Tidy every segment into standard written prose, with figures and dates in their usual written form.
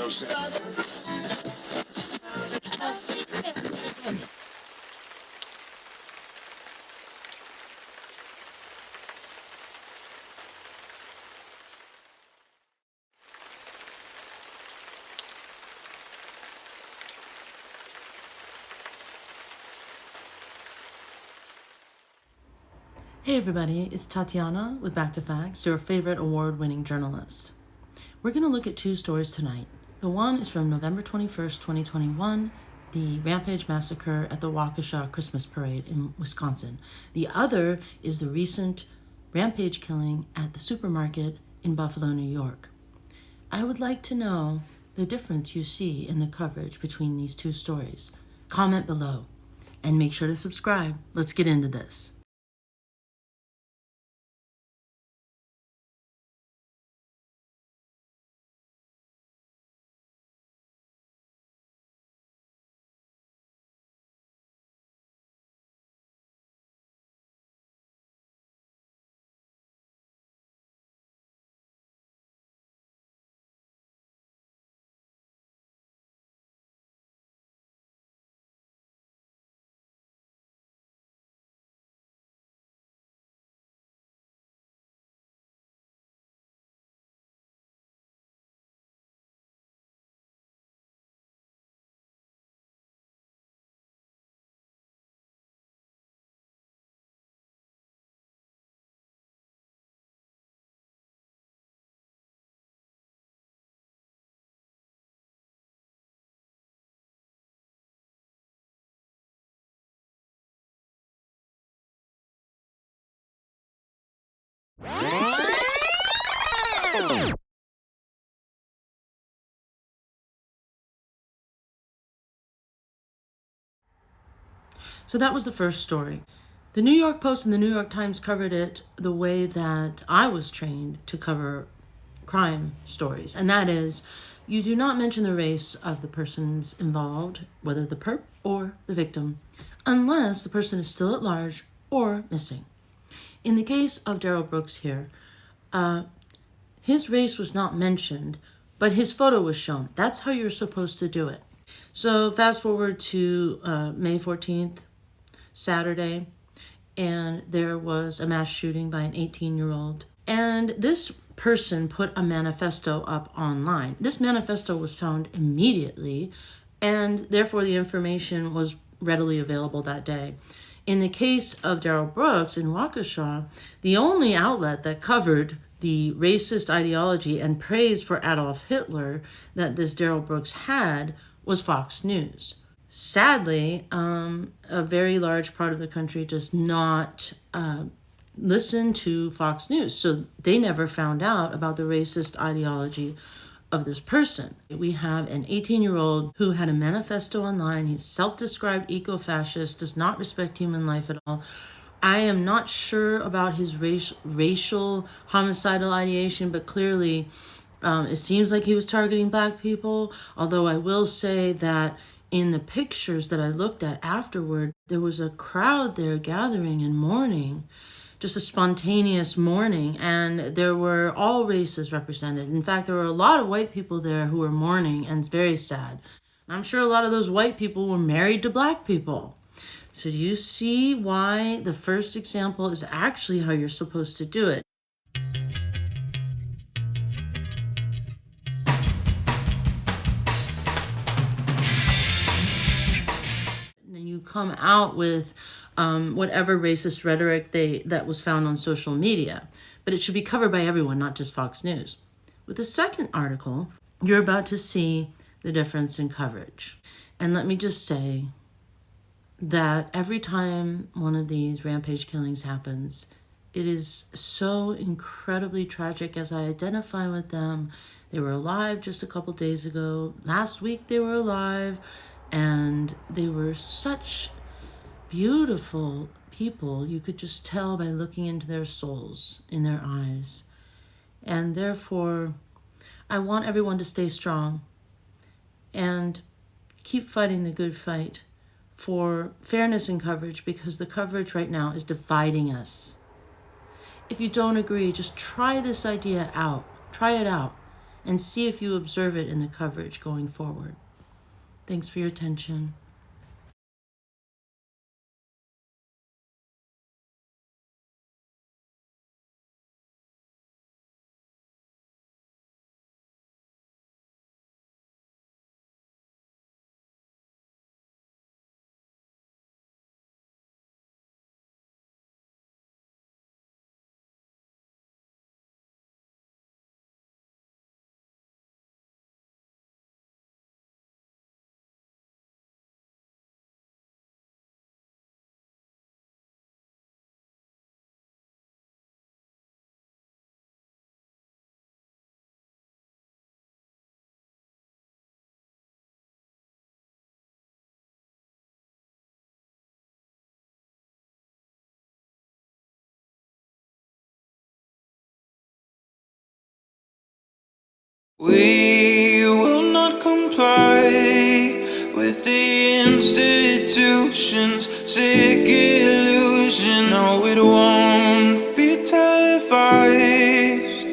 Hey everybody, it's Tatiana with Back to Facts, your favorite award-winning journalist. We're going to look at two stories tonight. The one is from November 21st, 2021, the Rampage massacre at the Waukesha Christmas parade in Wisconsin. The other is the recent Rampage killing at the supermarket in Buffalo, New York. I would like to know the difference you see in the coverage between these two stories. Comment below and make sure to subscribe. Let's get into this. So that was the first story. The New York Post and the New York Times covered it the way that I was trained to cover crime stories. And that is, you do not mention the race of the persons involved, whether the perp or the victim, unless the person is still at large or missing. In the case of Darrell Brooks here, his race was not mentioned, but his photo was shown. That's how you're supposed to do it. So fast forward to May 14th, Saturday, and there was a mass shooting by an 18-year-old. And this person put a manifesto up online. This manifesto was found immediately, and therefore the information was readily available that day. In the case of Darrell Brooks in Waukesha, the only outlet that covered the racist ideology and praise for Adolf Hitler that this Darrell Brooks had was Fox News. Sadly, a very large part of the country does not listen to Fox News, so they never found out about the racist ideology of this person. We have an 18-year-old who had a manifesto online. He's self-described eco-fascist, does not respect human life at all. I am not sure about his racial homicidal ideation, but clearly it seems like he was targeting Black people, although I will say that in the pictures that I looked at afterward, there was a crowd there gathering and mourning, just a spontaneous mourning, and there were all races represented. In fact, there were a lot of white people there who were mourning, and it's very sad. I'm sure a lot of those white people were married to Black people. So do you see why the first example is actually how you're supposed to do it? And you come out with whatever racist rhetoric that was found on social media. But it should be covered by everyone, not just Fox News. With the second article, you're about to see the difference in coverage. And let me just say that every time one of these rampage killings happens, it is so incredibly tragic as I identify with them. They were alive just a couple days ago. Last week they were alive, and they were such beautiful people. You could just tell by looking into their souls, in their eyes. And therefore, I want everyone to stay strong and keep fighting the good fight for fairness in coverage, because the coverage right now is dividing us. If you don't agree, just try this idea out. Try it out. and see if you observe it in the coverage going forward. Thanks for your attention. We will not comply with the institution's sick illusion. No, it won't be televised.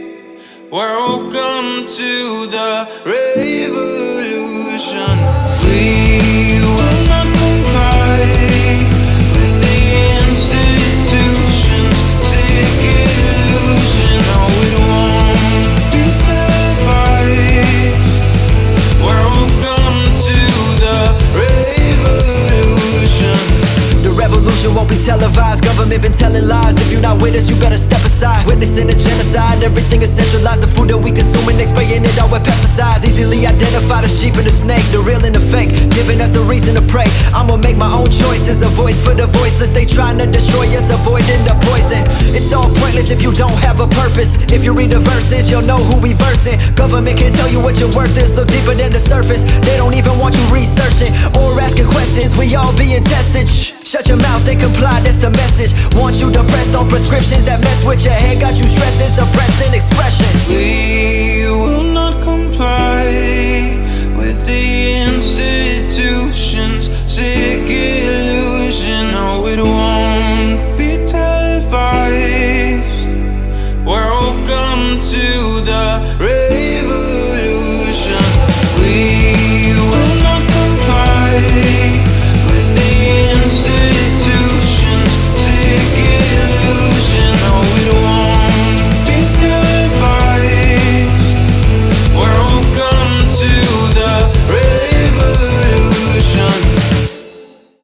Welcome to the revolution. We will not comply with the institution's sick illusion. No, it won't be televised. Welcome to the revolution. The revolution won't be televised. Government been telling lies. If you're not with us, you better step aside. Witnessing a genocide, everything is centralized. The food that we consuming, they spraying it out with pesticides. Easily identify the sheep and the snake, the real and the fake, giving us a reason to pray. I'ma make my own choices, a voice for the voiceless. They trying to destroy us, avoiding the poison. It's all pointless if you don't have a purpose. If you read the verses, you'll know who we versing. Government can't tell you what your worth is. Look deeper than the surface. They don't even want you researching or asking questions. We all being tested. Shh. Shut your mouth and comply, that's the message. Want you depressed on prescriptions that mess with your head, got you